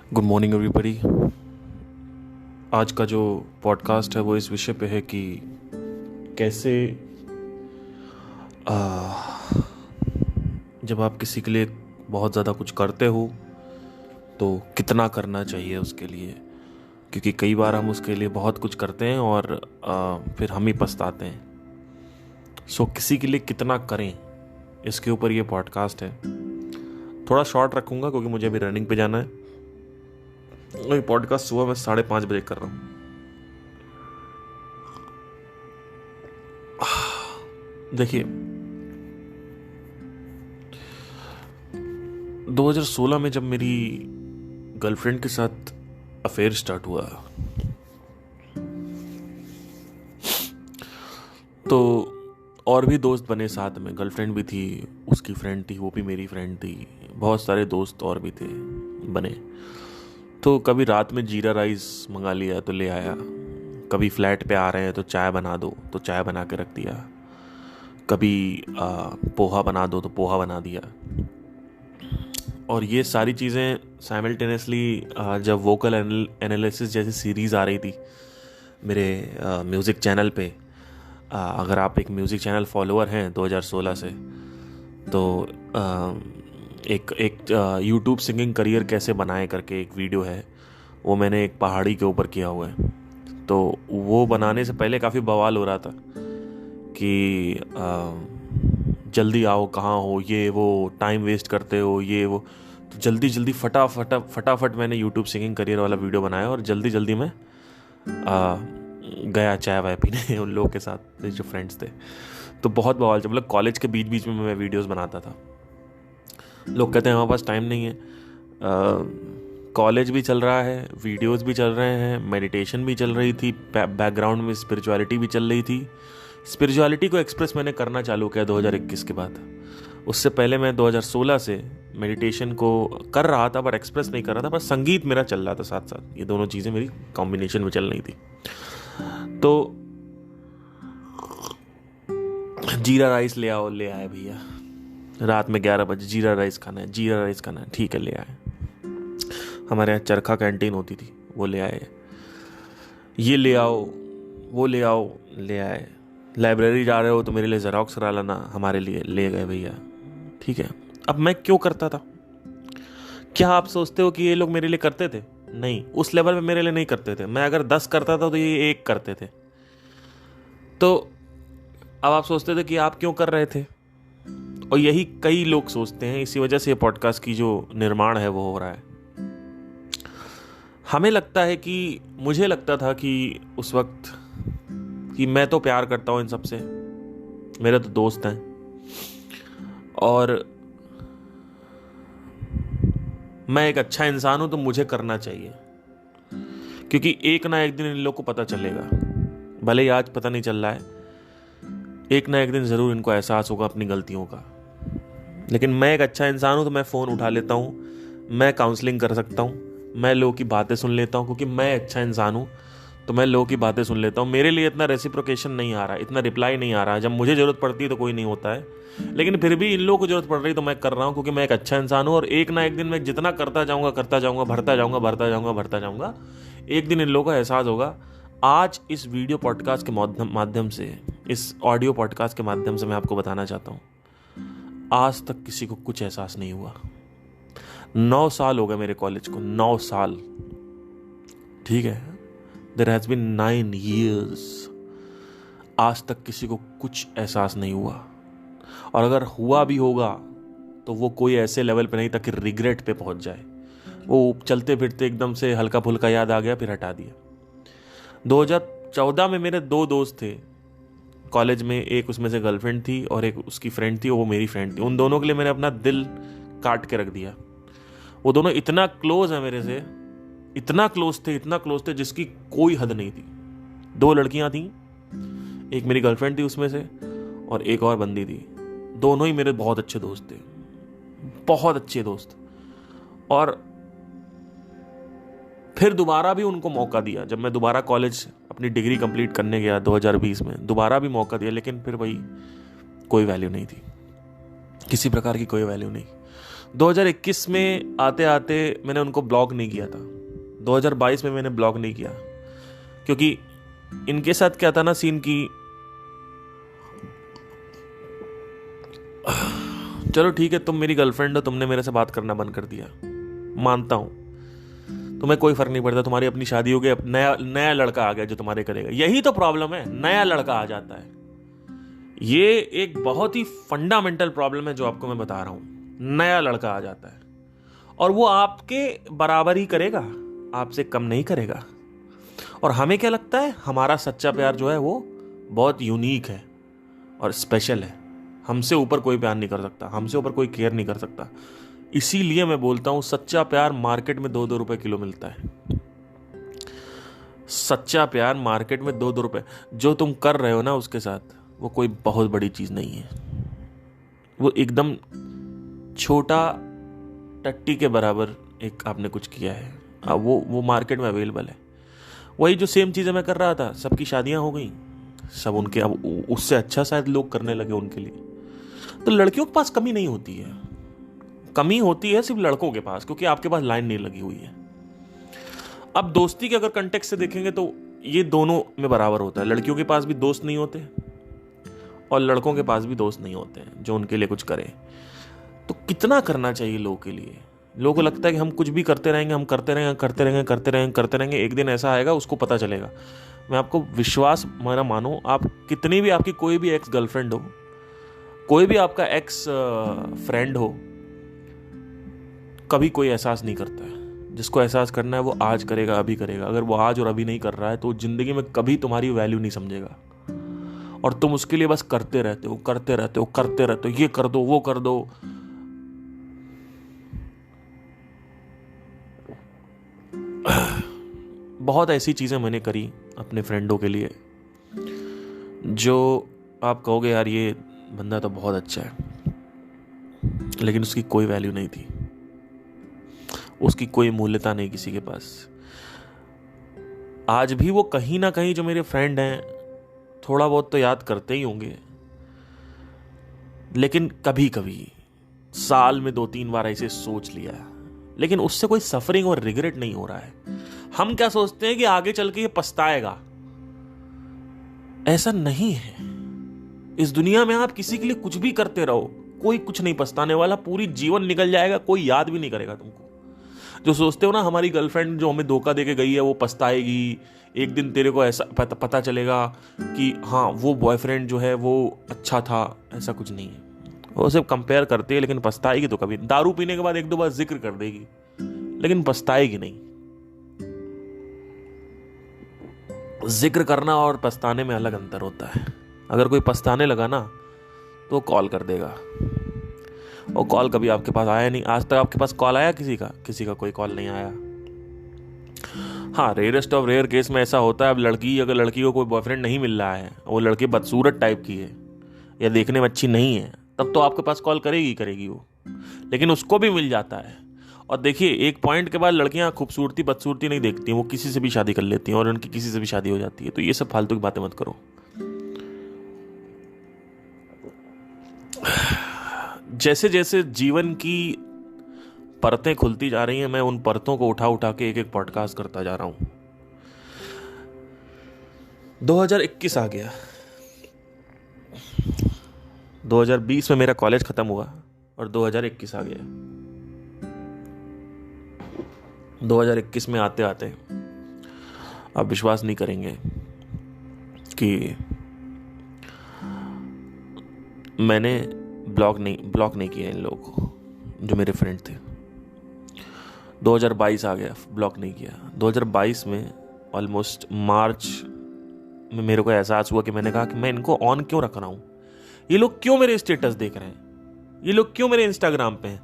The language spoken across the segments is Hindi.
Good morning everybody. आज का जो पॉडकास्ट है वो इस विषय पे है कि कैसे जब आप किसी के लिए बहुत ज़्यादा कुछ करते हो तो कितना करना चाहिए उसके लिए, क्योंकि कई बार हम उसके लिए बहुत कुछ करते हैं और फिर हम ही पछताते हैं। सो किसी के लिए कितना करें, इसके ऊपर ये पॉडकास्ट है। थोड़ा शॉर्ट रखूँगा क्योंकि मुझे अभी रनिंग पे जाना है। ये पॉडकास्ट सुबह मैं 5:30 बजे कर रहा हूँ। देखिए, 2016 में जब मेरी गर्लफ्रेंड के साथ अफेयर स्टार्ट हुआ तो और भी दोस्त बने साथ में। गर्लफ्रेंड भी थी, उसकी फ्रेंड थी, वो भी मेरी फ्रेंड थी, बहुत सारे दोस्त और भी थे बने। तो कभी रात में जीरा राइस मंगा लिया तो ले आया, कभी फ्लैट पे आ रहे हैं तो चाय बना दो तो चाय बना के रख दिया, कभी पोहा बना दो तो पोहा बना दिया। और ये सारी चीज़ें साइमल्टेनियसली जब वोकल एनालिसिस जैसी सीरीज़ आ रही थी मेरे म्यूज़िक चैनल पे, अगर आप एक म्यूज़िक चैनल फॉलोअर हैं 2016 से, तो एक यूट्यूब सिंगिंग करियर कैसे बनाए करके एक वीडियो है, वो मैंने एक पहाड़ी के ऊपर किया हुआ है। तो वो बनाने से पहले काफ़ी बवाल हो रहा था कि जल्दी आओ, कहाँ हो, ये वो, टाइम वेस्ट करते हो, ये वो। तो जल्दी जल्दी फटाफट मैंने यूट्यूब सिंगिंग करियर वाला वीडियो बनाया और जल्दी जल्दी मैं गया चाय वाय पीने उन लोगों के साथ जो फ्रेंड्स थे। तो बहुत बवाल, जब मतलब कॉलेज के बीच बीच में मैं वीडियोस बनाता था। लोग कहते हैं हमारे पास टाइम नहीं है। कॉलेज भी चल रहा है, वीडियोस भी चल रहे हैं, मेडिटेशन भी चल रही थी, बैकग्राउंड में स्पिरिचुअलिटी भी चल रही थी। स्पिरिचुअलिटी को एक्सप्रेस मैंने करना चालू किया 2021 के बाद। उससे पहले मैं 2016 से मेडिटेशन को कर रहा था, पर एक्सप्रेस नहीं कर रहा था, पर संगीत मेरा चल रहा था साथ साथ। ये दोनों चीज़ें मेरी कॉम्बिनेशन में चल रही थी। तो जीरा राइस ले आओ, ले आए भैया। रात में 11 बजे जीरा राइस खाना है, जीरा राइस खाना है, ठीक है ले आए। हमारे यहाँ चरखा कैंटीन होती थी, वो ले आए। ये ले आओ, वो ले आओ, ले आए। लाइब्रेरी जा रहे हो तो मेरे लिए ज़ेरॉक्स करा लाना, हमारे लिए ले गए भैया। ठीक है। अब मैं क्यों करता था? क्या आप सोचते हो कि ये लोग मेरे लिए करते थे? नहीं, उस लेवल पे मेरे लिए नहीं करते थे। मैं अगर 10 करता था तो ये 1 करते थे। तो अब आप सोचते थे कि आप क्यों कर रहे थे, और यही कई लोग सोचते हैं। इसी वजह से ये पॉडकास्ट की जो निर्माण है वो हो रहा है। हमें लगता है कि, मुझे लगता था कि उस वक्त कि मैं तो प्यार करता हूं इन सबसे, मेरे तो दोस्त हैं, और मैं एक अच्छा इंसान हूं तो मुझे करना चाहिए, क्योंकि एक ना एक दिन इन लोग को पता चलेगा। भले ही आज पता नहीं चल रहा है, एक ना एक दिन जरूर इनको एहसास होगा अपनी गलतियों का। लेकिन मैं एक अच्छा इंसान हूं तो मैं फ़ोन उठा लेता हूं, मैं काउंसलिंग कर सकता हूं, मैं लोगों की बातें सुन लेता हूं, क्योंकि मैं अच्छा इंसान हूं तो मैं लोगों की बातें सुन लेता हूं। मेरे लिए इतना रेसिप्रोकेशन नहीं आ रहा, इतना रिप्लाई नहीं आ रहा। जब मुझे ज़रूरत पड़ती है तो कोई नहीं होता है, लेकिन फिर भी इन लोगों को ज़रूरत पड़ रही तो मैं कर रहा हूं, क्योंकि मैं एक अच्छा इंसान हूं। और एक ना एक दिन मैं जितना करता जाऊंगा, भरता जाऊंगा, एक दिन इन लोगों को एहसास होगा। आज इस वीडियो पॉडकास्ट के माध्यम से, इस ऑडियो पॉडकास्ट के माध्यम से मैं आपको बताना चाहता हूँ, आज तक किसी को कुछ एहसास नहीं हुआ। 9 साल हो गए मेरे कॉलेज को, 9 साल। ठीक है, देयर हैज बीन 9 years। आज तक किसी को कुछ एहसास नहीं हुआ, और अगर हुआ भी होगा तो वो कोई ऐसे लेवल पे नहीं था कि रिग्रेट पे पहुंच जाए। वो चलते फिरते एकदम से हल्का फुल्का याद आ गया, फिर हटा दिया। 2014 में मेरे 2 दोस्त थे कॉलेज में, एक उसमें से गर्लफ्रेंड थी और एक उसकी फ्रेंड थी, वो मेरी फ्रेंड थी। उन दोनों के लिए मैंने अपना दिल काट के रख दिया। वो दोनों इतना क्लोज है मेरे से, इतना क्लोज थे जिसकी कोई हद नहीं थी। 2 लड़कियां थी, एक मेरी गर्लफ्रेंड थी उसमें से, और एक और बंदी थी। दोनों ही मेरे बहुत अच्छे दोस्त थे, बहुत अच्छे दोस्त। और फिर दोबारा भी उनको मौका दिया, जब मैं दोबारा कॉलेज अपनी डिग्री कंप्लीट करने गया 2020 में, दोबारा भी मौका दिया, लेकिन फिर वही कोई वैल्यू नहीं थी, किसी प्रकार की कोई वैल्यू नहीं। 2021 में आते आते मैंने उनको ब्लॉक नहीं किया था, 2022 में मैंने ब्लॉक नहीं किया, क्योंकि इनके साथ क्या था ना सीन की, चलो ठीक है तुम मेरी गर्लफ्रेंड हो, तुमने मेरे से बात करना बंद कर दिया, मानता हूं, तुम्हें कोई फर्क नहीं पड़ता, तुम्हारी अपनी शादी हो गई, नया नया लड़का आ गया जो तुम्हारे करेगा। यही तो प्रॉब्लम है, नया लड़का आ जाता है। ये एक बहुत ही फंडामेंटल प्रॉब्लम है जो आपको मैं बता रहा हूं। नया लड़का आ जाता है और वो आपके बराबर ही करेगा, आपसे कम नहीं करेगा। और हमें क्या लगता है, हमारा सच्चा प्यार जो है वो बहुत यूनिक है और स्पेशल है, हमसे ऊपर कोई प्यार नहीं कर सकता, हमसे ऊपर कोई केयर नहीं कर सकता। इसीलिए मैं बोलता हूं सच्चा प्यार मार्केट में 2-2 रुपए किलो मिलता है। सच्चा प्यार मार्केट में 2-2 रुपए जो तुम कर रहे हो ना उसके साथ, वो कोई बहुत बड़ी चीज नहीं है, वो एकदम छोटा टट्टी के बराबर एक आपने कुछ किया है। अब वो मार्केट में अवेलेबल है। वही जो सेम चीजें मैं कर रहा था, सबकी शादियां हो गई, सब उनके अब उससे अच्छा शायद लोग करने लगे उनके लिए। तो लड़कियों के पास कमी नहीं होती है, कमी होती है सिर्फ लड़कों के पास, क्योंकि आपके पास लाइन नहीं लगी हुई है। अब दोस्ती के अगर कंटेक्स्ट से देखेंगे तो ये दोनों में बराबर होता है। लड़कियों के पास भी दोस्त नहीं होते और लड़कों के पास भी दोस्त नहीं होते हैं जो उनके लिए कुछ करे। तो कितना करना चाहिए लोगों के लिए? लोगों को लगता है कि हम कुछ भी करते रहेंगे, हम करते रहेंगे, एक दिन ऐसा आएगा उसको पता चलेगा। मैं आपको विश्वास मेरा मानो, आप कितनी भी आपकी कोई भी एक्स गर्लफ्रेंड हो, कोई भी आपका एक्स फ्रेंड हो, कभी कोई एहसास नहीं करता है। जिसको एहसास करना है वो आज करेगा, अभी करेगा। अगर वो आज और अभी नहीं कर रहा है तो जिंदगी में कभी तुम्हारी वैल्यू नहीं समझेगा और तुम उसके लिए बस करते रहते हो, ये कर दो, वो कर दो। बहुत ऐसी चीजें मैंने करी अपने फ्रेंडों के लिए जो आप कहोगे यार ये बंदा तो बहुत अच्छा है, लेकिन उसकी कोई वैल्यू नहीं थी, उसकी कोई मूल्यता नहीं किसी के पास। आज भी वो कहीं ना कहीं जो मेरे फ्रेंड हैं थोड़ा बहुत तो याद करते ही होंगे, लेकिन कभी कभी साल में 2-3 बार ऐसे सोच लिया, लेकिन उससे कोई सफरिंग और रिग्रेट नहीं हो रहा है। हम क्या सोचते हैं कि आगे चल के ये पछताएगा, ऐसा नहीं है। इस दुनिया में आप किसी के लिए कुछ भी करते रहो, कोई कुछ नहीं पछताने वाला, पूरी जीवन निकल जाएगा, कोई याद भी नहीं करेगा तुमको। जो सोचते हो ना हमारी गर्लफ्रेंड जो हमें धोखा देके गई है वो पछताएगी, एक दिन तेरे को ऐसा पता चलेगा कि हाँ वो बॉयफ्रेंड जो है वो अच्छा था, ऐसा कुछ नहीं है। वो सिर्फ कंपेयर करती है, लेकिन पछताएगी तो कभी। दारू पीने के बाद 1-2 बार जिक्र कर देगी, लेकिन पछताएगी नहीं। जिक्र करना और पछताने में अलग अंतर होता है। अगर कोई पछताने लगा ना तो कॉल कर देगा, और कॉल कभी आपके पास आया नहीं। आज तक आपके पास कॉल आया किसी का कोई कॉल नहीं आया। हाँ, रेयरेस्ट ऑफ रेयर केस में ऐसा होता है। अब अगर लड़की को कोई बॉयफ्रेंड नहीं मिल रहा है, वो लड़की बदसूरत टाइप की है या देखने में अच्छी नहीं है, तब तो आपके पास कॉल करेगी वो, लेकिन उसको भी मिल जाता है। और देखिए एक पॉइंट के बाद लड़कियां खूबसूरती बदसूरती नहीं देखती, वो किसी से भी शादी कर लेती हैं और उनकी किसी से भी शादी हो जाती है। तो ये सब फालतू की बातें मत करो। जैसे जैसे जीवन की परतें खुलती जा रही हैं, मैं उन परतों को उठा उठा के एक पॉडकास्ट करता जा रहा हूं। 2021 आ गया, 2020 में मेरा कॉलेज खत्म हुआ और 2021 आ गया। 2021 में आते आते आप विश्वास नहीं करेंगे कि मैंने ब्लॉक नहीं किया इन लोगों को जो मेरे फ्रेंड थे। 2022 आ गया, ब्लॉक नहीं किया। 2022 में ऑलमोस्ट मार्च में मेरे को एहसास हुआ कि मैंने कहा कि मैं इनको ऑन क्यों रख रहा हूं, ये लोग क्यों मेरे स्टेटस देख रहे हैं, ये लोग क्यों मेरे इंस्टाग्राम पे हैं,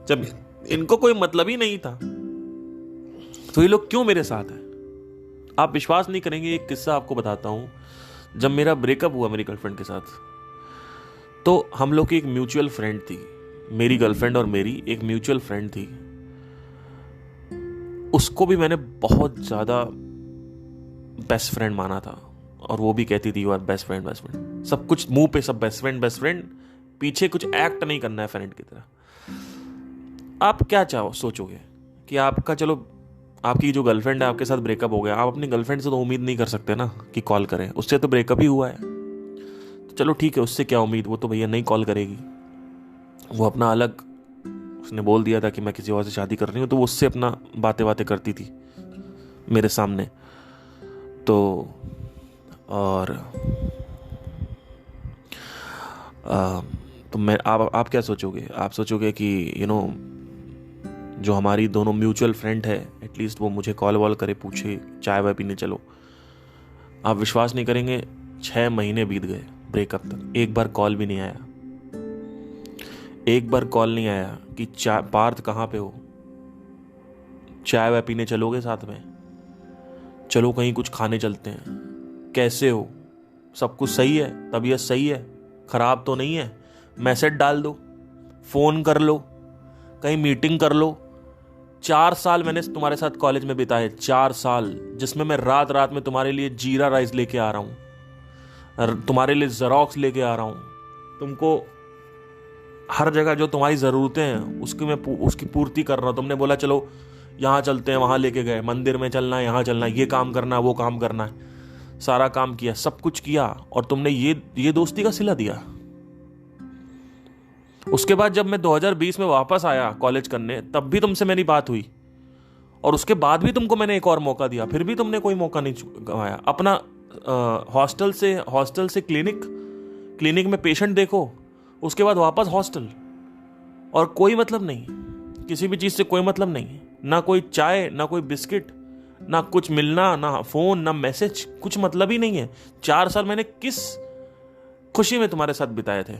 जब इनको कोई मतलब ही नहीं था तो ये लोग क्यों मेरे साथ हैं। आप विश्वास नहीं करेंगे, एक किस्सा आपको बताता हूं। जब मेरा ब्रेकअप हुआ मेरी गर्लफ्रेंड के साथ, तो हम लोग की एक म्यूचुअल फ्रेंड थी, मेरी गर्लफ्रेंड और मेरी एक म्यूचुअल फ्रेंड थी। उसको भी मैंने बहुत ज्यादा बेस्ट फ्रेंड माना था और वो भी कहती थी यू आर बेस्ट फ्रेंड। सब कुछ मुंह पे सब बेस्ट फ्रेंड, पीछे कुछ एक्ट नहीं करना है फ्रेंड की तरह। आप क्या चाहो सोचोगे कि आपका, चलो आपकी जो गर्लफ्रेंड है आपके साथ ब्रेकअप हो गया, आप अपनी गर्लफ्रेंड से तो उम्मीद नहीं कर सकते ना कि कॉल करें, उससे तो ब्रेकअप ही हुआ है। तो चलो ठीक है, उससे क्या उम्मीद, वो तो भैया नहीं कॉल करेगी, वो अपना अलग, उसने बोल दिया था कि मैं किसी और से शादी कर रही हूँ, तो वो उससे अपना बातें बातें करती थी मेरे सामने। तो और तो मैं, आप क्या सोचोगे? आप सोचोगे कि जो हमारी दोनों म्यूचुअल फ्रेंड है, एटलीस्ट वो मुझे कॉल वॉल करे, पूछे चाय वाय पीने चलो। आप विश्वास नहीं करेंगे, 6 महीने बीत गए ब्रेकअप तक, एक बार कॉल भी नहीं आया। एक बार कॉल नहीं आया कि पार्थ कहाँ पे हो, चाय वाय पीने चलोगे साथ में, चलो कहीं कुछ खाने चलते हैं, कैसे हो, सब कुछ सही है, तबीयत सही है, खराब तो नहीं है, मैसेज डाल दो, फोन कर लो, कहीं मीटिंग कर लो। 4 साल मैंने तुम्हारे साथ कॉलेज में बिताए, 4 साल, जिसमें मैं रात रात में तुम्हारे लिए जीरा राइस लेके आ रहा हूं, तुम्हारे लिए जेरोक्स लेके आ रहा हूं, तुमको हर जगह जो तुम्हारी ज़रूरतें हैं उसकी पूर्ति कर रहा हूँ। तुमने बोला चलो यहाँ चलते हैं, वहाँ लेके गए, मंदिर में चलना है, यहाँ चलना है, ये काम करना है, वो काम करना है, सारा काम किया, सब कुछ किया, और तुमने ये दोस्ती का सिला दिया। उसके बाद जब मैं 2020 में वापस आया कॉलेज करने, तब भी तुमसे मेरी बात हुई, और उसके बाद भी तुमको मैंने एक और मौका दिया, फिर भी तुमने कोई मौका नहीं गंवाया। अपना हॉस्टल से क्लिनिक में पेशेंट देखो, उसके बाद वापस हॉस्टल, और कोई मतलब नहीं, किसी भी चीज़ से कोई मतलब नहीं, ना कोई चाय, ना कोई बिस्किट, ना कुछ मिलना, ना फोन, ना मैसेज, कुछ मतलब ही नहीं है। 4 साल मैंने किस खुशी में तुम्हारे साथ बिताए थे?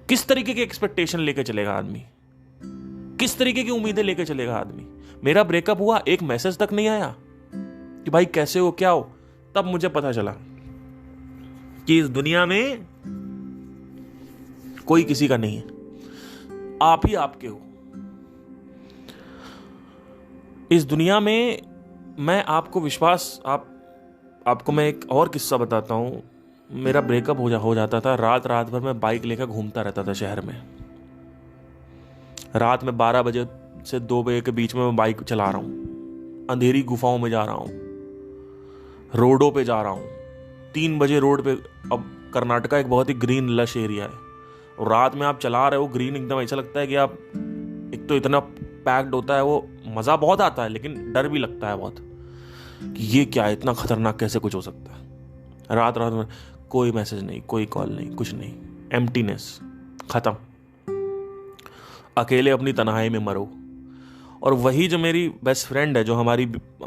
किस तरीके की एक्सपेक्टेशन लेके चलेगा आदमी, किस तरीके की उम्मीदें लेके चलेगा आदमी? मेरा ब्रेकअप हुआ, एक मैसेज तक नहीं आया कि भाई कैसे हो, क्या हो। तब मुझे पता चला कि इस दुनिया में कोई किसी का नहीं है, आप ही आपके हो इस दुनिया में। मैं आपको आपको मैं एक और किस्सा बताता हूं। मेरा ब्रेकअप हो जाता था, रात भर मैं बाइक लेकर घूमता रहता था शहर में। रात में 12 बजे से 2 बजे के बीच में मैं बाइक चला रहा हूं, अंधेरी गुफाओं में जा रहा हूं, रोडों पे जा रहा हूं, 3 बजे रोड पे। अब कर्नाटका एक बहुत ही ग्रीन लश एरिया है, और रात में आप चला रहे हो, ग्रीन एकदम ऐसा लगता है कि आप, एक तो इतना पैक्ड होता है वो, मज़ा बहुत आता है, लेकिन डर भी लगता है बहुत कि ये क्या है, इतना खतरनाक कैसे कुछ हो सकता है। रात में कोई मैसेज नहीं, कोई कॉल नहीं, कुछ नहीं, एम्प्टीनेस, खत्म, अकेले अपनी तन्हाई में मरो। और वही जो मेरी बेस्ट फ्रेंड है, जो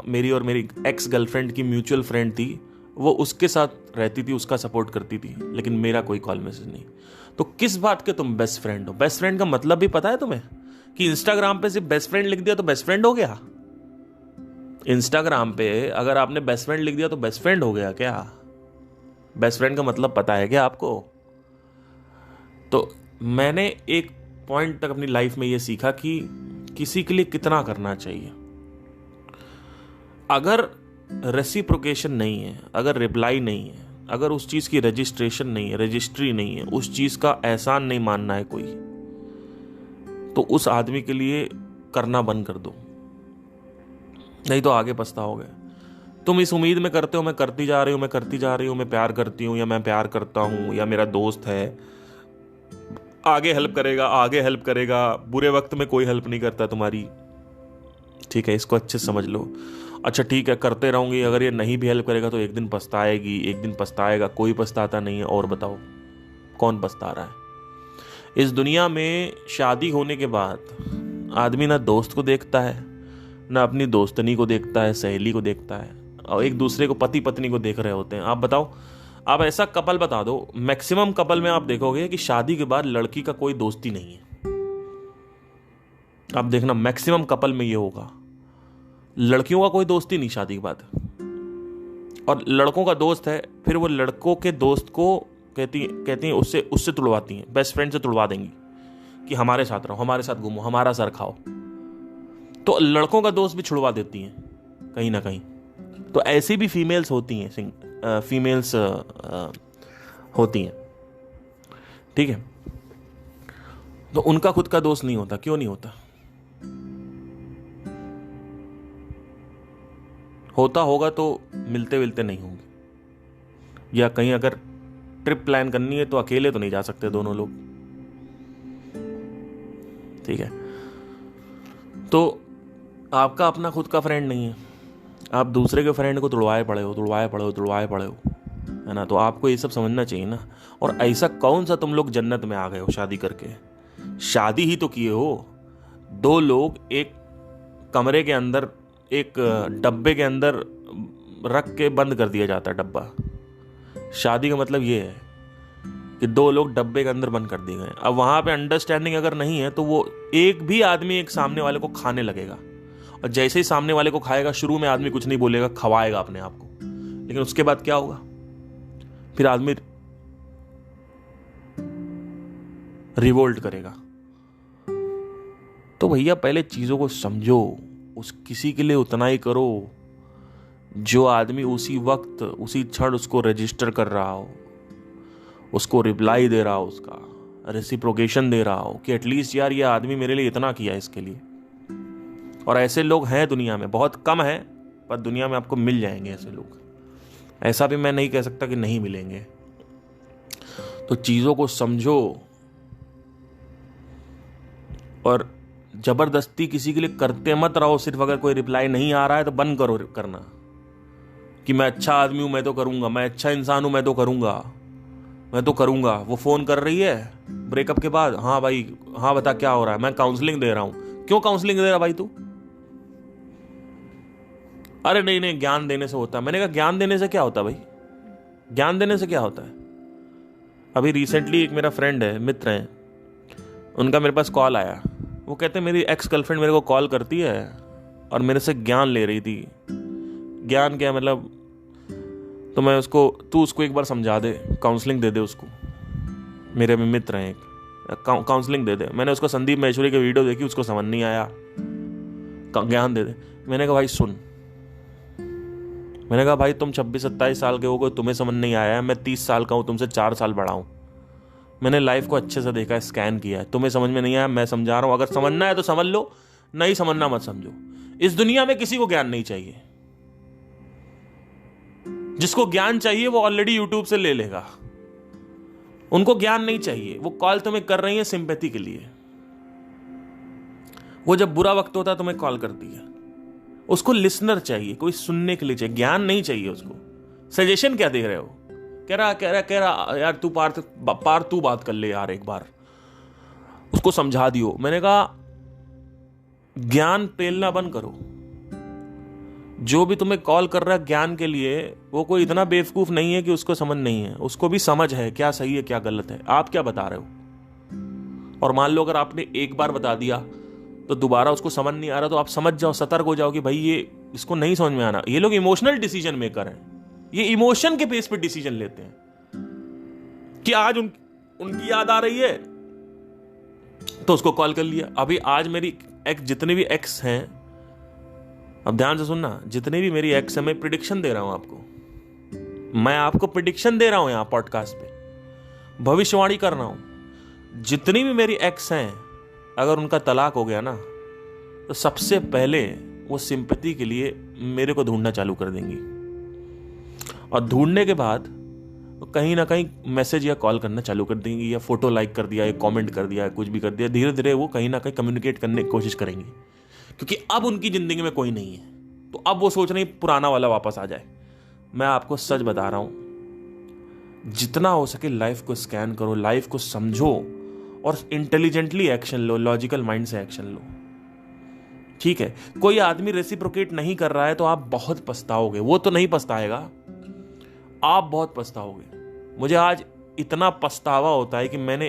मेरी और मेरी एक्स गर्लफ्रेंड की म्यूचुअल फ्रेंड थी, वो उसके साथ रहती थी, उसका सपोर्ट करती थी, लेकिन मेरा कोई कॉल मैसेज नहीं। तो किस बात के तुम बेस्ट फ्रेंड हो? बेस्ट फ्रेंड का मतलब भी पता है तुम्हें कि इंस्टाग्राम पे सिर्फ बेस्ट फ्रेंड लिख दिया तो बेस्ट फ्रेंड हो गया? इंस्टाग्राम पे अगर आपने बेस्ट फ्रेंड लिख दिया तो बेस्ट फ्रेंड हो गया क्या? बेस्ट फ्रेंड का मतलब पता है क्या आपको? तो मैंने एक पॉइंट तक अपनी लाइफ में यह सीखा कि किसी के लिए कितना करना चाहिए। अगर रेसिप्रोकेशन नहीं है, अगर रिप्लाई नहीं है, अगर उस चीज की रजिस्ट्रेशन नहीं है, रजिस्ट्री नहीं है, उस चीज का एहसान नहीं मानना है कोई, तो उस आदमी के लिए करना बंद कर दो, नहीं तो आगे पछताओगे। तुम इस उम्मीद में करते हो मैं करती जा रही हूं, मैं प्यार करती हूं, या मैं प्यार करता हूं, या मेरा दोस्त है, आगे हेल्प करेगा। बुरे वक्त में कोई हेल्प नहीं करता तुम्हारी, ठीक है, इसको अच्छे से समझ लो। अच्छा ठीक है, करते रहूंगी, अगर ये नहीं भी हेल्प करेगा तो एक दिन पछताएगी, एक दिन पछताएगा। कोई पछताता नहीं है, और बताओ कौन पछता रहा है? इस दुनिया में शादी होने के बाद आदमी ना दोस्त को देखता है, ना अपनी दोस्तनी को देखता है, सहेली को देखता है, और एक दूसरे को, पति पत्नी को देख रहे होते हैं। आप बताओ, आप ऐसा कपल बता दो, मैक्सिमम कपल में आप देखोगे कि शादी के बाद लड़की का कोई दोस्ती नहीं है। आप देखना मैक्सिमम कपल में ये होगा, लड़कियों का कोई दोस्ती नहीं शादी के बाद, और लड़कों का दोस्त है, फिर वो लड़कों के दोस्त को कहती हैं उससे तुड़वाती हैं, बेस्ट फ्रेंड से तुड़वा देंगी कि हमारे साथ रहो, हमारे साथ घूमो, हमारा सर खाओ। तो लड़कों का दोस्त भी छुड़वा देती हैं कहीं ना कहीं। तो ऐसी भी फीमेल्स होती हैं, होती हैं, ठीक है। तो उनका खुद का दोस्त नहीं होता, क्यों नहीं होता? होता होगा तो मिलते मिलते नहीं होंगे, या कहीं अगर ट्रिप प्लान करनी है तो अकेले तो नहीं जा सकते दोनों लोग, ठीक है? तो आपका अपना खुद का फ्रेंड नहीं है, आप दूसरे के फ्रेंड को तुड़वाए पड़े हो, है ना? तो आपको ये सब समझना चाहिए ना। और ऐसा कौन सा तुम लोग जन्नत में आ गए हो शादी करके? शादी ही तो किए हो। दो लोग एक कमरे के अंदर, एक डब्बे के अंदर रख के बंद कर दिया जाता है डब्बा। शादी का मतलब ये है कि दो लोग डब्बे के अंदर बंद कर दिए गए। अब वहां पे अंडरस्टैंडिंग अगर नहीं है तो वो एक भी आदमी एक सामने वाले को खाने लगेगा, और जैसे ही सामने वाले को खाएगा, शुरू में आदमी कुछ नहीं बोलेगा, खवाएगा अपने आप को, लेकिन उसके बाद क्या होगा? फिर आदमी रिवोल्ट करेगा। तो भैया पहले चीजों को समझो, उस किसी के लिए उतना ही करो जो आदमी उसी वक्त उसी क्षण उसको रजिस्टर कर रहा हो, उसको रिप्लाई दे रहा हो, उसका रेसिप्रोकेशन दे रहा हो कि एटलीस्ट यार ये आदमी मेरे लिए इतना किया इसके लिए। और ऐसे लोग हैं दुनिया में, बहुत कम है, पर दुनिया में आपको मिल जाएंगे ऐसे लोग। ऐसा भी मैं नहीं कह सकता कि नहीं मिलेंगे। तो चीजों को समझो, और जबरदस्ती किसी के लिए करते मत रहो। सिर्फ अगर कोई रिप्लाई नहीं आ रहा है तो बंद करो करना कि मैं अच्छा आदमी हूं, मैं तो करूंगा, मैं अच्छा इंसान हूं, मैं तो करूंगा। वो फोन कर रही है ब्रेकअप के बाद, हाँ भाई, हाँ बता क्या हो रहा है, मैं काउंसलिंग दे रहा हूं। क्यों काउंसलिंग दे रहा भाई तू? अरे नहीं, ज्ञान देने से होता है। मैंने कहा ज्ञान देने से क्या होता है भाई? ज्ञान देने से क्या होता है? अभी रिसेंटली एक मेरा फ्रेंड है, मित्र है, उनका मेरे पास कॉल आया। वो कहते हैं मेरी एक्स गर्लफ्रेंड मेरे को कॉल करती है और मेरे से ज्ञान ले रही थी। ज्ञान क्या मतलब? तो मैं उसको, तू उसको एक बार समझा दे, काउंसलिंग दे दे उसको। मेरे में मित्र हैं एक, काउंसलिंग दे दे। मैंने उसको संदीप महेश्वरी की वीडियो देखी, उसको समझ नहीं आया, ज्ञान दे दे। मैंने कहा भाई सुन, मैंने कहा भाई तुम 26-27 साल के हो गए, तुम्हें समझ नहीं आया है। मैं 30 साल का हूं, तुमसे 4 साल बड़ा हूं। मैंने लाइफ को अच्छे से देखा है, स्कैन किया है। तुम्हें समझ में नहीं आया, मैं समझा रहा हूं। अगर समझना है तो समझ लो, नहीं समझना मत समझो। इस दुनिया में किसी को ज्ञान नहीं चाहिए। जिसको ज्ञान चाहिए वो ऑलरेडी यूट्यूब से ले लेगा। उनको ज्ञान नहीं चाहिए। वो कॉल तुम्हें कर रही है सिंपैथी के लिए। वो जब बुरा वक्त होता है तुम्हें कॉल करती है। उसको लिसनर चाहिए, कोई सुनने के लिए चाहिए, ज्ञान नहीं चाहिए उसको। सजेशन क्या दे रहे हो? कह रहा यार तू पार तू बात कर ले यार एक बार, उसको समझा दियो। मैंने कहा ज्ञान पेलना बंद करो। जो भी तुम्हें कॉल कर रहा है ज्ञान के लिए, वो कोई इतना बेवकूफ नहीं है कि उसको समझ नहीं है। उसको भी समझ है क्या सही है क्या गलत है। आप क्या बता रहे हो? और मान लो अगर आपने एक बार बता दिया तो दोबारा उसको समझ नहीं आ रहा, तो आप समझ जाओ, सतर्क हो जाओ कि भाई ये इसको नहीं समझ में आना। ये लोग इमोशनल डिसीजन मेकर हैं। ये इमोशन के बेस पे डिसीजन लेते हैं कि आज उनकी याद आ रही है तो उसको कॉल कर लिया। अभी आज मेरी जितने भी एक्स हैं, अब ध्यान से सुनना, जितने भी मेरी एक्स है, मैं प्रिडिक्शन दे रहा हूं आपको। मैं आपको प्रिडिक्शन दे रहा हूं यहां पॉडकास्ट पे, भविष्यवाणी कर रहा हूं। जितनी भी मेरी एक्स हैं, अगर उनका तलाक हो गया ना, तो सबसे पहले वो सिंपैथी के लिए मेरे को ढूंढना चालू कर देंगी, और ढूंढने के बाद कहीं ना कहीं मैसेज या कॉल करना चालू कर देंगी, या फोटो लाइक कर दिया, या कमेंट कर दिया, या कुछ भी कर दिया। धीरे धीरे वो कहीं ना कहीं कम्युनिकेट करने की कोशिश करेंगी, क्योंकि अब उनकी जिंदगी में कोई नहीं है। तो अब वो सोच रही पुराना वाला वापस आ जाए। मैं आपको सच बता रहा हूं, जितना हो सके लाइफ को स्कैन करो, लाइफ को समझो, और इंटेलिजेंटली एक्शन लो, लॉजिकल माइंड से एक्शन लो। ठीक है, कोई आदमी रेसिप्रोकेट नहीं कर रहा है तो आप बहुत पछताओगे। वो तो नहीं पछताएगा, आप बहुत पछताओगे। मुझे आज इतना पछतावा होता है कि मैंने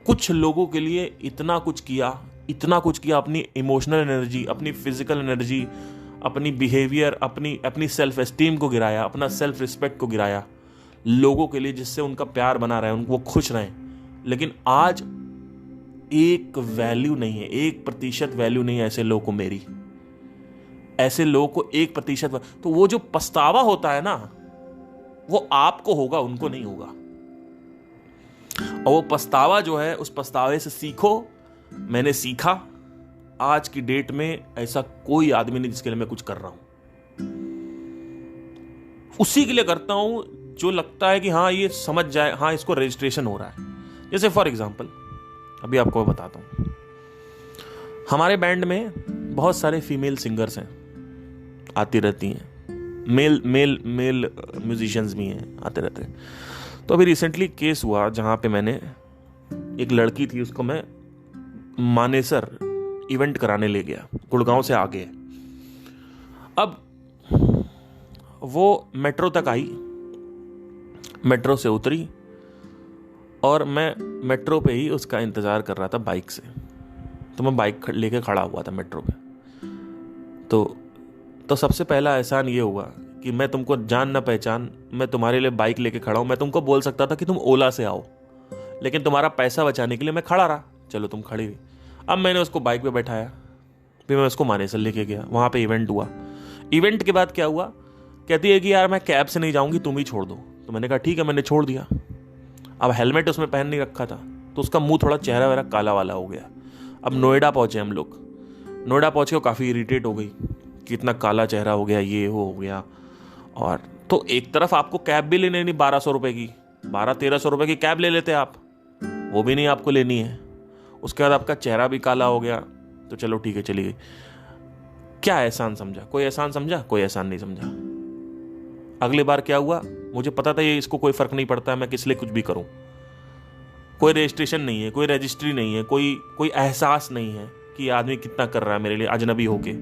कुछ लोगों के लिए इतना कुछ किया, अपनी इमोशनल एनर्जी, अपनी फिजिकल एनर्जी, अपनी बिहेवियर, अपनी सेल्फ एस्टीम को गिराया, अपना सेल्फ रिस्पेक्ट को गिराया लोगों के लिए, जिससे उनका प्यार बना रहे, वो खुश रहें। लेकिन आज एक वैल्यू नहीं है, 1% वैल्यू नहीं है ऐसे लोगों को मेरी, ऐसे लोगों को 1%। तो वो जो पछतावा होता है ना, वो आपको होगा, उनको नहीं होगा। और वो पछतावा जो है, उस पछतावे से सीखो। मैंने सीखा। आज की डेट में ऐसा कोई आदमी नहीं जिसके लिए मैं कुछ कर रहा हूं, उसी के लिए करता हूं जो लगता है कि हाँ ये समझ जाए, हाँ इसको रजिस्ट्रेशन हो रहा है। जैसे फॉर एग्जांपल अभी आपको बताता हूं, हमारे बैंड में बहुत सारे फीमेल सिंगर्स हैं, आती रहती हैं, मेल म्यूजिशियंस भी हैं, आते रहते हैं। तो अभी रिसेंटली केस हुआ जहां पे मैंने एक लड़की थी, उसको मैं मानेसर इवेंट कराने ले गया, गुड़गांव से आगे। अब वो मेट्रो तक आई, मेट्रो से उतरी और मैं मेट्रो पे ही उसका इंतज़ार कर रहा था बाइक से। तो मैं बाइक लेके खड़ा हुआ था मेट्रो पे। तो सबसे पहला एहसान ये हुआ कि मैं तुमको जान ना पहचान, मैं तुम्हारे लिए बाइक लेके खड़ा हूँ। मैं तुमको बोल सकता था कि तुम ओला से आओ, लेकिन तुम्हारा पैसा बचाने के लिए मैं खड़ा रहा। चलो तुम खड़ी रही। अब मैंने उसको बाइक पे बैठाया, फिर मैं उसको मानेसर लेके गया, वहाँ पे इवेंट हुआ। इवेंट के बाद क्या हुआ, कहती है कि यार मैं कैब से नहीं जाऊँगी, तुम ही छोड़ दो। तो मैंने कहा ठीक है, मैंने छोड़ दिया। अब हेलमेट उसमें पहन नहीं रखा था, तो उसका मुंह थोड़ा चेहरा वेरा काला वाला हो गया। अब नोएडा पहुँचे हम लोग, नोएडा पहुँच के काफ़ी इरीटेट हो गई कि इतना काला चेहरा हो गया, ये हो गया। और तो एक तरफ आपको कैब भी लेनी नहीं, 1200 रुपये की, 1200-1300 रुपये की कैब ले लेते आप, वो भी नहीं आपको लेनी है। उसके बाद आपका चेहरा भी काला हो गया, तो चलो ठीक है चली गई। क्या एहसान समझा? कोई एहसान समझा? कोई एहसान नहीं समझा। अगली बार क्या हुआ, मुझे पता था ये इसको कोई फर्क नहीं पड़ता है, मैं किस लिए कुछ भी करूं। कोई रजिस्ट्रेशन नहीं है, कोई रजिस्ट्री नहीं है, कोई एहसास नहीं है कि आदमी कितना कर रहा है मेरे लिए अजनबी होके,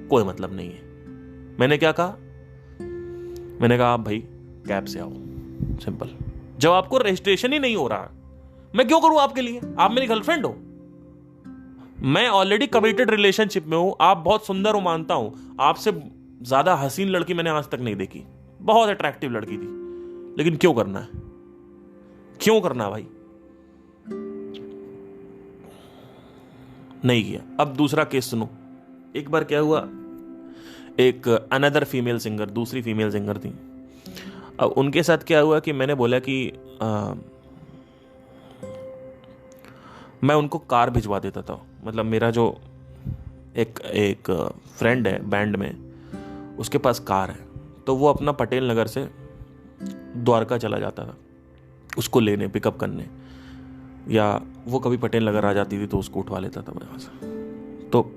कोई मतलब नहीं है। मैंने क्या कहा, मैंने कहा आप भाई कैब से आओ, सिंपल। जब आपको रजिस्ट्रेशन ही नहीं हो रहा, मैं क्यों करूं आपके लिए? आप मेरी गर्लफ्रेंड हो, मैं ऑलरेडी कमिटेड रिलेशनशिप में हूं, आप बहुत सुंदर हो मानता हूं, आपसे ज्यादा हसीन लड़की मैंने आज तक नहीं देखी, बहुत अट्रैक्टिव लड़की थी, लेकिन क्यों करना है? क्यों करना है भाई? नहीं किया। अब दूसरा केस सुनो। एक बार क्या हुआ, एक अनदर फीमेल सिंगर, दूसरी फीमेल सिंगर थी। अब उनके साथ क्या हुआ कि मैंने बोला कि मैं उनको कार भिजवा देता था। मतलब मेरा जो एक फ्रेंड है बैंड में, उसके पास कार है, तो वो अपना पटेल नगर से द्वारका चला जाता था उसको लेने, पिकअप करने, या वो कभी पटेल नगर आ जाती थी तो उसको उठवा लेता था वहाँ से। तो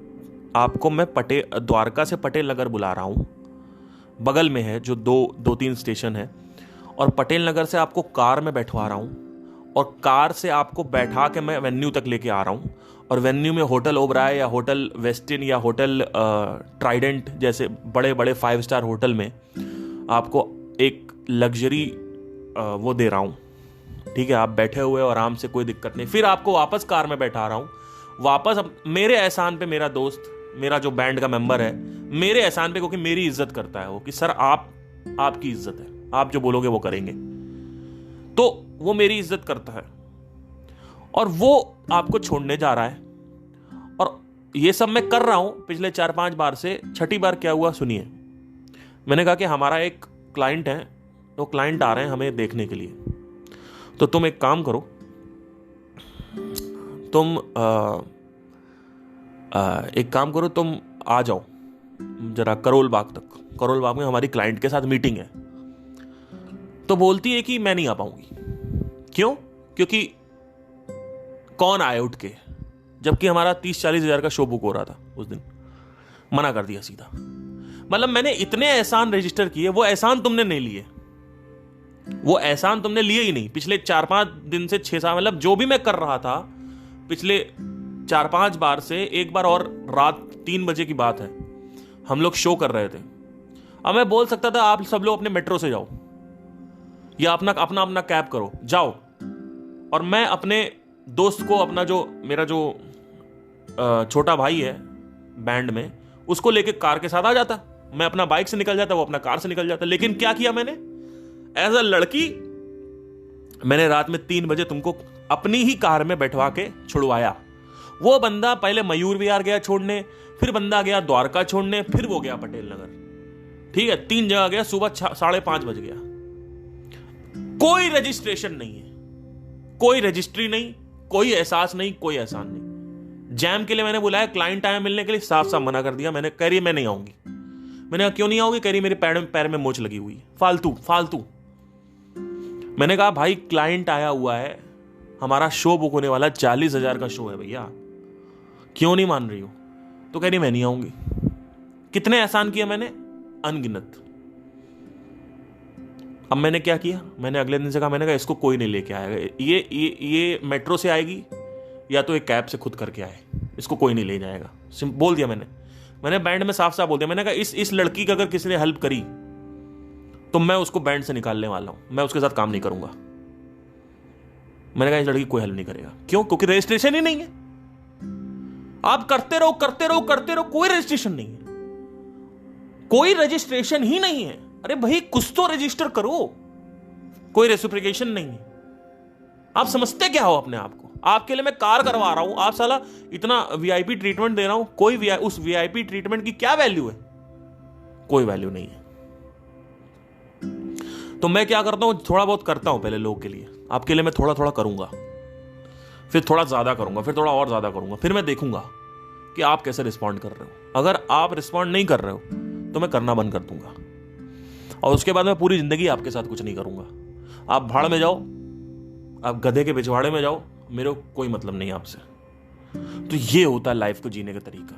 आपको मैं द्वारका से पटेल नगर बुला रहा हूँ, बगल में है जो 2-3 स्टेशन है, और पटेल नगर से आपको कार में बैठवा रहा हूँ, और कार से आपको बैठा के मैं वेन्यू तक लेके आ रहा हूँ। और वेन्यू में होटल ओबराय या होटल वेस्टिन या होटल ट्राइडेंट जैसे बड़े बड़े 5 स्टार होटल में आपको एक लग्जरी वो दे रहा हूँ, ठीक है? आप बैठे हुए हो आराम से, कोई दिक्कत नहीं। फिर आपको वापस कार में बैठा रहा हूँ, वापस मेरे एहसान पे। मेरा दोस्त, मेरा जो बैंड का मेंबर है, मेरे एहसान पे, क्योंकि मेरी इज्जत करता है वो, कि सर आपकी इज्जत है, आप जो बोलोगे वो करेंगे, तो वो मेरी इज्जत करता है, और वो आपको छोड़ने जा रहा है। और ये सब मैं कर रहा हूं पिछले 4-5 बार से। छठी बार क्या हुआ सुनिए। मैंने कहा कि हमारा एक क्लाइंट है, तो क्लाइंट आ रहे हैं हमें देखने के लिए, तो तुम एक काम करो, तुम आ जाओ जरा करोल बाग तक। करोल बाग में हमारी क्लाइंट के साथ मीटिंग है। तो बोलती है कि मैं नहीं आ पाऊंगी। क्यों? क्योंकि कौन आए उठ के, जबकि हमारा 30-40 हजार का शो बुक हो रहा था उस दिन। मना कर दिया सीधा। मतलब मैंने इतने एहसान रजिस्टर किए, वो एहसान तुमने नहीं लिए, वो एहसान तुमने लिए ही नहीं। पिछले 4-5 दिन से 6-7, मतलब जो भी मैं कर रहा था पिछले 4-5 बार से, एक बार और रात 3 बजे की बात है, हम लोग शो कर रहे थे। अब मैं बोल सकता था आप सब लोग अपने मेट्रो से जाओ, या अपना कैब करो, जाओ, और मैं अपने दोस्त को, अपना जो मेरा जो छोटा भाई है बैंड में, उसको लेके कार के साथ आ जाता। मैं अपना बाइक से निकल जाता, वो अपना कार से निकल जाता। लेकिन क्या किया मैंने? एज अ लड़की, मैंने रात में 3 बजे तुमको अपनी ही कार में बैठवा के छुड़वाया। वो बंदा पहले मयूर विहार गया छोड़ने, फिर बंदा गया द्वारका छोड़ने, फिर वो गया पटेल नगर। ठीक है, 3 जगह गया, सुबह 5:30 बज गया। कोई रजिस्ट्रेशन नहीं है, कोई रजिस्ट्री नहीं, कोई एहसास नहीं, कोई एहसान नहीं। जैम के लिए मैंने बुलाया, क्लाइंट आया मिलने के लिए, साफ साफ मना कर दिया। मैंने कह रही मैं नहीं आऊंगी। मैंने कहा क्यों नहीं आओगी? कह रही मेरे पैर में मोच लगी हुई है। फालतू फालतू। मैंने कहा भाई क्लाइंट आया हुआ है, हमारा शो बुक होने वाला 40,000 का शो है भैया, क्यों नहीं मान रही हो? तो कह रही मैं नहीं आऊंगी। कितने एहसान किए मैंने? अनगिनत। अब मैंने क्या किया? मैंने अगले दिन से कहा, मैंने कहा इसको कोई नहीं लेके आएगा, ये मेट्रो से आएगी या तो एक कैब से खुद करके आए, इसको कोई नहीं ले जाएगा। बोल दिया मैंने बैंड में साफ साफ बोल दिया। मैंने कहा इस लड़की की अगर किसी ने हेल्प करी तो मैं उसको बैंड से निकालने वाला हूं, मैं उसके साथ काम नहीं करूंगा। मैंने कहा इस लड़की कोई हेल्प नहीं करेगा। क्यों? क्योंकि रजिस्ट्रेशन ही नहीं है। आप करते रहो करते रहो करते रहो, कोई रजिस्ट्रेशन नहीं है, कोई रजिस्ट्रेशन ही नहीं है। अरे भाई कुछ तो रजिस्टर करो। कोई रेसिप्रोकेशन नहीं है। आप समझते क्या हो अपने आप को? आपके लिए मैं कार करवा रहा हूं, आप साला इतना वीआईपी ट्रीटमेंट दे रहा हूं, उस वीआईपी ट्रीटमेंट की क्या वैल्यू है? कोई वैल्यू नहीं है। तो मैं क्या करता हूं, थोड़ा बहुत करता हूं पहले लोगों के लिए। आपके लिए मैं थोड़ा थोड़ा करूंगा, फिर थोड़ा ज्यादा करूंगा, फिर थोड़ा और ज्यादा करूंगा, फिर मैं देखूंगा कि आप कैसे रिस्पॉन्ड कर रहे हो। अगर आप रिस्पॉन्ड नहीं कर रहे हो तो मैं करना बंद कर दूंगा, और उसके बाद मैं पूरी जिंदगी आपके साथ कुछ नहीं करूंगा। आप भाड़ में जाओ, आप गधे के पिछवाड़े में जाओ, मेरे को कोई मतलब नहीं आपसे। तो ये होता है लाइफ को जीने का तरीका।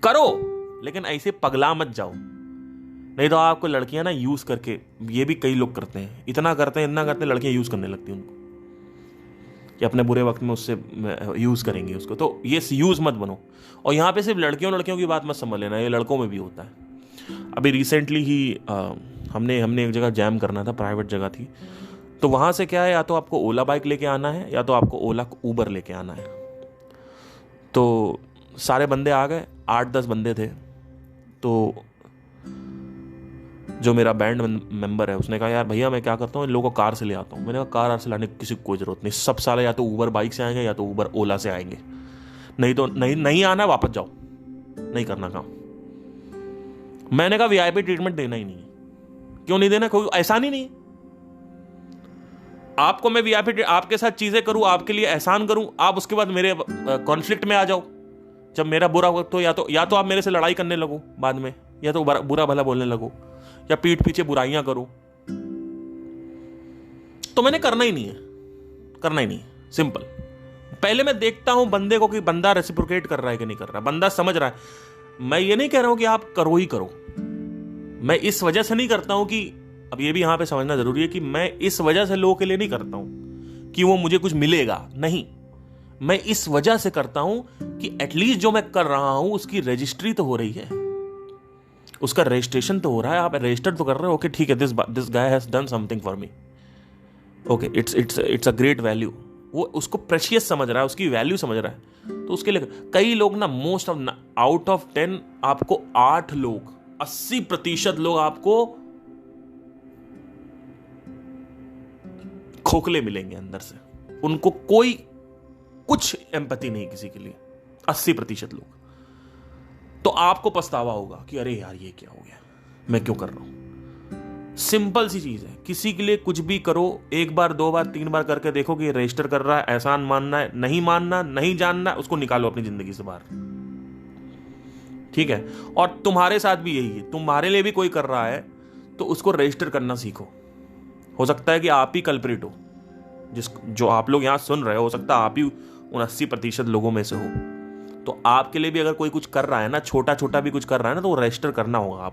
करो, लेकिन ऐसे पगला मत जाओ, नहीं तो आपको लड़कियां ना यूज करके, ये भी कई लोग करते हैं, इतना करते हैं लड़कियां यूज करने लगती हैं उनको, कि अपने बुरे वक्त में उससे यूज करेंगी उसको। तो ये यूज मत बनो। और यहाँ पे सिर्फ लड़कियों की बात मत समझ लेना, ये लड़कों में भी होता है। अभी रिसेंटली ही हमने एक जगह जैम करना था, प्राइवेट जगह थी। तो वहां से क्या है, या तो आपको ओला बाइक लेके आना है या तो आपको ओला उबर लेके आना है। तो सारे बंदे आ गए, 8-10 बंदे थे। तो जो मेरा बैंड मेंबर है उसने कहा यार भैया मैं क्या करता हूँ, इन लोगों को कार से ले आता हूँ। मैंने कहा कार से लाने की किसी को कोई जरूरत नहीं, सब साले या तो उबर बाइक से आएंगे या तो उबर ओला से आएंगे, नहीं तो नहीं आना, वापस जाओ, नहीं करना काम। मैंने कहा वीआईपी ट्रीटमेंट देना ही नहीं है। क्यों नहीं देना? कोई एहसान ही नहीं है। आपको मैं वीआईपी आपके साथ चीजें करूं, आपके लिए एहसान करूं, आप उसके बाद मेरे कॉन्फ्लिक्ट में आ जाओ। जब मेरा बुरा वक्त हो, या तो आप मेरे से लड़ाई करने लगो बाद में, या तो बुरा भला बोलने लगो, या पीठ पीछे बुराइयां करो। तो मैंने करना ही नहीं है, सिंपल। पहले मैं देखता हूं बंदे को कि बंदा रेसिप्रोकेट कर रहा है कि नहीं कर रहा, बंदा समझ रहा है। मैं ये नहीं कह रहा हूं कि आप करो ही करो। मैं इस वजह से नहीं करता हूं कि, अब ये भी यहां पे समझना जरूरी है कि मैं इस वजह से लोगों के लिए नहीं करता हूं कि वो मुझे कुछ मिलेगा, नहीं। मैं इस वजह से करता हूं कि एटलीस्ट जो मैं कर रहा हूं उसकी रजिस्ट्री तो हो रही है, उसका रजिस्ट्रेशन तो हो रहा है, आप रजिस्टर तो कर रहे हो। ओके ठीक है, this guy has done something for me, okay it's a great value. वो उसको प्रेशियस समझ रहा है, उसकी वैल्यू समझ रहा है। तो उसके लिए कई लोग ना, मोस्ट ऑफ आउट ऑफ 10 आपको 8 लोग, 80% लोग आपको खोखले मिलेंगे अंदर से, उनको कोई कुछ एम्पैथी नहीं किसी के लिए, 80% लोग। तो आपको पछतावा होगा कि अरे यार ये क्या हो गया, मैं क्यों कर रहा हूं। सिंपल सी चीज है, किसी के लिए कुछ भी करो, 1 बार 2 बार 3 बार करके देखो कि ये रजिस्टर कर रहा है, एहसान मानना है, नहीं मानना, नहीं जानना, उसको निकालो अपनी जिंदगी से बाहर, ठीक है। और तुम्हारे साथ भी यही है, तुम्हारे लिए भी कोई कर रहा है तो उसको रजिस्टर करना सीखो। हो सकता है कि आप ही कल्प्रिट हो, जो आप लोग यहां सुन रहे हो सकता है आप ही उन 80% लोगों में से हो। तो आपके लिए भी अगर कोई कुछ कर रहा है ना, छोटा छोटा भी कुछ कर रहा है ना, तो वो रजिस्टर करना होगा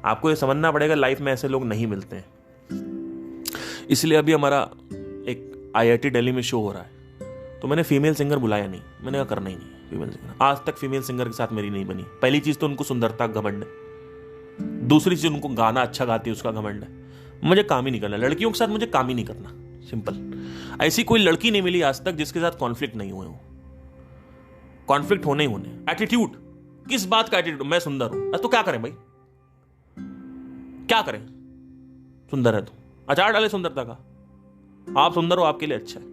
आपको ये समझना पड़ेगा, लाइफ में ऐसे लोग नहीं मिलते हैं। इसलिए अभी हमारा एक IIT दिल्ली में शो हो रहा है, तो मैंने फीमेल सिंगर बुलाया नहीं, मैंने कहा करना ही नहीं फीमेल सिंगर। आज तक फीमेल सिंगर के साथ मेरी नहीं बनी। पहली चीज तो उनको सुंदरता का घमंड है, दूसरी चीज उनको गाना अच्छा गाती है उसका घमंड है। मुझे काम ही नहीं करना, लड़कियों के साथ मुझे काम ही नहीं करना, सिंपल। ऐसी कोई लड़की नहीं मिली आज तक जिसके साथ कॉन्फ्लिक्ट नहीं हुए हो। कॉन्फ्लिक्ट होने ही होने। एटीट्यूड, किस बात का एटीट्यूड? मैं सुंदर हूं तो क्या करें भाई, क्या करें? सुंदर है तो अचार डाले सुंदरता का, आप सुंदर हो आपके लिए अच्छा है,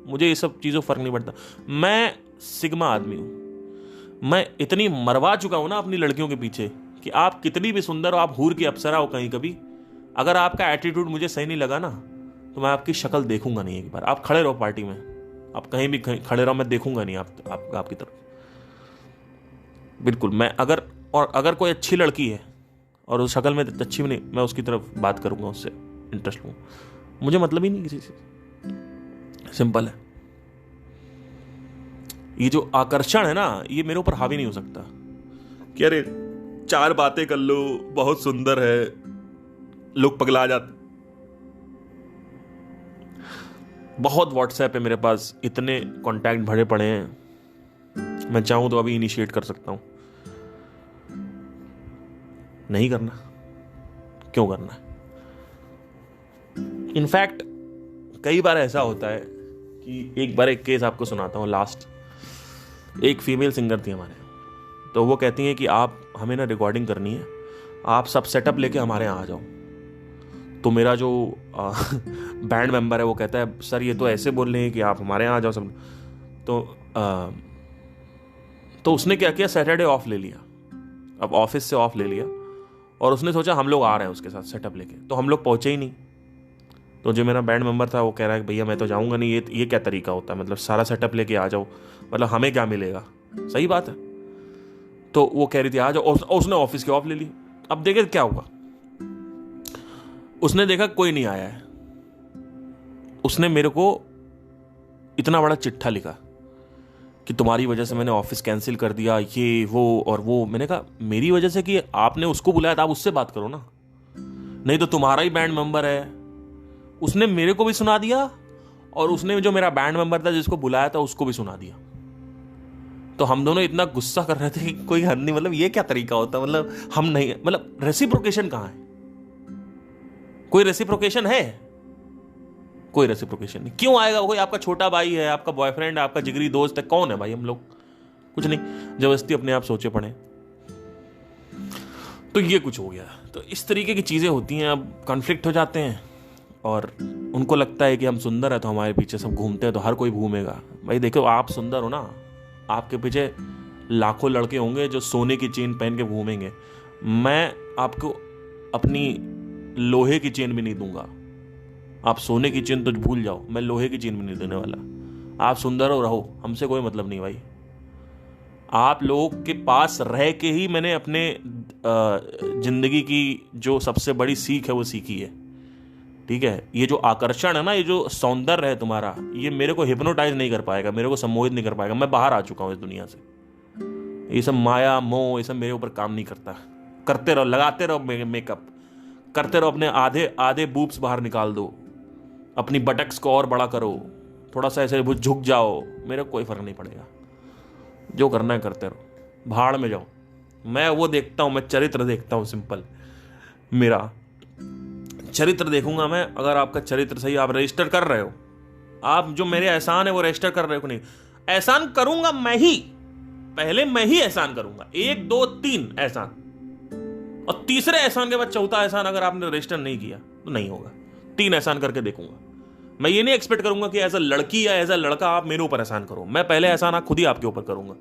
मुझे ये सब चीजों फर्क नहीं पड़ता। मैं सिग्मा आदमी हूं, मैं इतनी मरवा चुका हूं ना अपनी लड़कियों के पीछे कि आप कितनी भी सुंदर हो, आप हूर की अप्सरा हो कहीं कभी, अगर आपका एटीट्यूड मुझे सही नहीं लगा ना तो मैं आपकी शक्ल देखूंगा नहीं। एक बार आप खड़े रहो पार्टी में, आप कहीं भी खड़े रहो, मैं देखूंगा नहीं आपकी तरफ बिल्कुल। मैं अगर कोई अच्छी लड़की है और उस शक्ल में अच्छी भी नहीं, मैं उसकी तरफ बात करूंगा, उससे इंटरेस्ट लूँ, मुझे मतलब ही नहीं किसी से। सिंपल है। ये जो आकर्षण है ना, ये मेरे ऊपर हावी नहीं हो सकता कि अरे 4 बातें कर लो, बहुत सुंदर है, लोग पगला जाते। बहुत व्हाट्सएप है मेरे पास, इतने कॉन्टैक्ट भरे पड़े हैं, मैं चाहूं तो अभी इनिशिएट कर सकता हूं। नहीं करना, क्यों करना? इनफैक्ट कई बार ऐसा होता है कि एक बार एक केस आपको सुनाता हूं। लास्ट एक फीमेल सिंगर थी हमारे, तो वो कहती हैं कि आप हमें ना रिकॉर्डिंग करनी है, आप सब सेटअप लेके हमारे यहाँ आ जाओ। तो मेरा जो बैंड मेंबर है वो कहता है सर ये तो ऐसे बोल रहे हैं कि आप हमारे यहाँ आ जाओ सब। तो उसने क्या किया, सैटरडे ऑफ ले लिया, अब ऑफिस से ऑफ ले लिया, और उसने सोचा हम लोग आ रहे हैं उसके साथ सेटअप लेके। तो हम लोग पहुंचे ही नहीं। तो जो मेरा बैंड मेंबर था वो कह रहा है भैया मैं तो जाऊंगा नहीं, ये क्या तरीका होता है, मतलब सारा सेटअप लेके आ जाओ, मतलब हमें क्या मिलेगा। सही बात है। तो वो कह रही थी आ जाओ, और उसने ऑफिस के ऑफ ले ली। अब देखे क्या हुआ, उसने देखा कोई नहीं आया है, उसने मेरे को इतना बड़ा चिट्ठा लिखा कि तुम्हारी वजह से मैंने ऑफिस कैंसिल कर दिया, ये वो और वो। मैंने कहा मेरी वजह से? कि आपने उसको बुलाया था, आप उससे बात करो ना, नहीं तो तुम्हारा ही बैंड मेंबर है। उसने मेरे को भी सुना दिया, और उसने जो मेरा बैंड मेंबर था जिसको बुलाया था उसको भी सुना दिया। तो हम दोनों इतना गुस्सा कर रहे थे कि कोई हद नहीं, मतलब ये क्या तरीका होता, मतलब हम नहीं, मतलब रेसिप्रोकेशन कहां है? कोई रेसिप्रोकेशन है? कोई रेसिप्रोकेशन नहीं। क्यों आएगा? कोई आपका छोटा भाई है, आपका बॉयफ्रेंड है, आपका जिगरी दोस्त है, कौन है भाई हम लोग? कुछ नहीं, जबरदस्ती अपने आप सोचे पड़े। तो ये कुछ हो गया। तो इस तरीके की चीजें होती हैं। अब कॉन्फ्लिक्ट हो जाते हैं, और उनको लगता है कि हम सुंदर है तो हमारे पीछे सब घूमते हैं, तो हर कोई घूमेगा। भाई देखो, आप सुंदर हो ना, आपके पीछे लाखों लड़के होंगे जो सोने की चेन पहन के घूमेंगे। मैं आपको अपनी लोहे की चेन भी नहीं दूंगा। आप सोने की चेन तो भूल जाओ, मैं लोहे की चेन भी नहीं देने वाला। आप सुंदर हो, रहो, हमसे कोई मतलब नहीं भाई। आप लोग के पास रह के ही मैंने अपने जिंदगी की जो सबसे बड़ी सीख है वो सीखी है। ठीक है, ये जो आकर्षण है ना, ये जो सौंदर्य है तुम्हारा, ये मेरे को हिप्नोटाइज नहीं कर पाएगा, मेरे को सम्मोहित नहीं कर पाएगा। मैं बाहर आ चुका हूं इस दुनिया से। ये सब माया मोह, ये सब मेरे ऊपर काम नहीं करता। करते रहो, लगाते रहो मेकअप, करते रहो, अपने आधे आधे बूब्स बाहर निकाल दो, अपनी बटक्स को और बड़ा करो, थोड़ा सा ऐसे झुक जाओ, मेरे को कोई फर्क नहीं पड़ेगा। जो करना है करते रहो, भाड़ में जाओ। मैं वो देखता हूं, मैं चरित्र देखता हूं। सिंपल, मेरा चरित्र देखूंगा मैं। अगर आपका चरित्र सही, आप रजिस्टर कर रहे हो, आप जो मेरे एहसान है वो रजिस्टर कर रहे हो कि नहीं? एहसान करूंगा मैं ही, पहले मैं ही एहसान करूंगा। 1 2 3 एहसान, और तीसरे एहसान के बाद चौथा एहसान अगर आपने रजिस्टर नहीं किया तो नहीं होगा। 3 एहसान करके देखूंगा। मैं ये नहीं एक्सपेक्ट करूंगा कि एज अ लड़की या एज अ लड़का आप मेरे ऊपर एहसान करो। मैं पहले एहसान खुद ही आपके ऊपर करूंगा,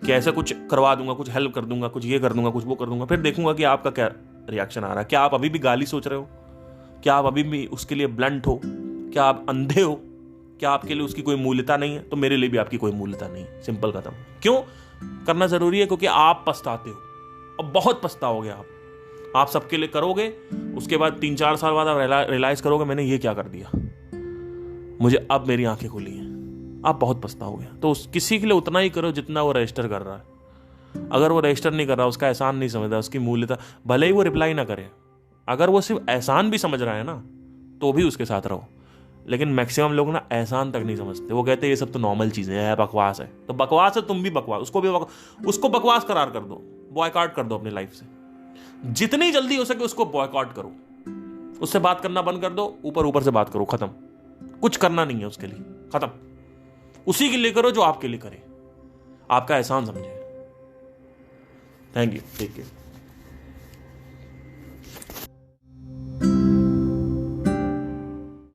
कि ऐसा कुछ करवा दूंगा, कुछ हेल्प कर दूंगा, कुछ ये कर दूंगा, कुछ वो कर दूंगा। फिर देखूंगा कि आपका क्या रिएक्शन आ रहा है। क्या आप अभी भी गाली सोच रहे हो? क्या आप अभी भी उसके लिए ब्लंट हो? क्या आप अंधे हो? क्या आपके लिए उसकी कोई मूल्यता नहीं है? तो मेरे लिए भी आपकी कोई मूल्यता नहीं है। सिंपल खत्म। क्यों करना जरूरी है? क्योंकि आप पछताते हो, अब बहुत पछताओगे आप सबके लिए करोगे, उसके बाद 3-4 साल बाद आप रियलाइज करोगे मैंने ये क्या कर दिया, मुझे अब मेरी आंखें खुली हैं। आप बहुत पछताओगे। तो किसी के लिए उतना ही करो जितना वो रजिस्टर कर रहा है। अगर वो रजिस्टर नहीं कर रहा, उसका एहसान नहीं समझ रहा, उसकी मूल्यता, भले ही वो रिप्लाई ना करे, अगर वो सिर्फ एहसान भी समझ रहा है ना, तो भी उसके साथ रहो। लेकिन मैक्सिमम लोग ना एहसान तक नहीं समझते। वो कहते हैं ये सब तो नॉर्मल चीजें हैं, बकवास है। तो बकवास है, तुम भी बकवास, उसको बकवास करार कर दो, बॉयकॉट कर दो अपनी लाइफ से। जितनी जल्दी हो सके उसको बॉयकॉट करो, उससे बात करना बंद कर दो, ऊपर ऊपर से बात करो, खत्म। कुछ करना नहीं है उसके लिए, खत्म। उसी के लिए करो जो आपके लिए करे, आपका एहसान समझे। Thank you, take care.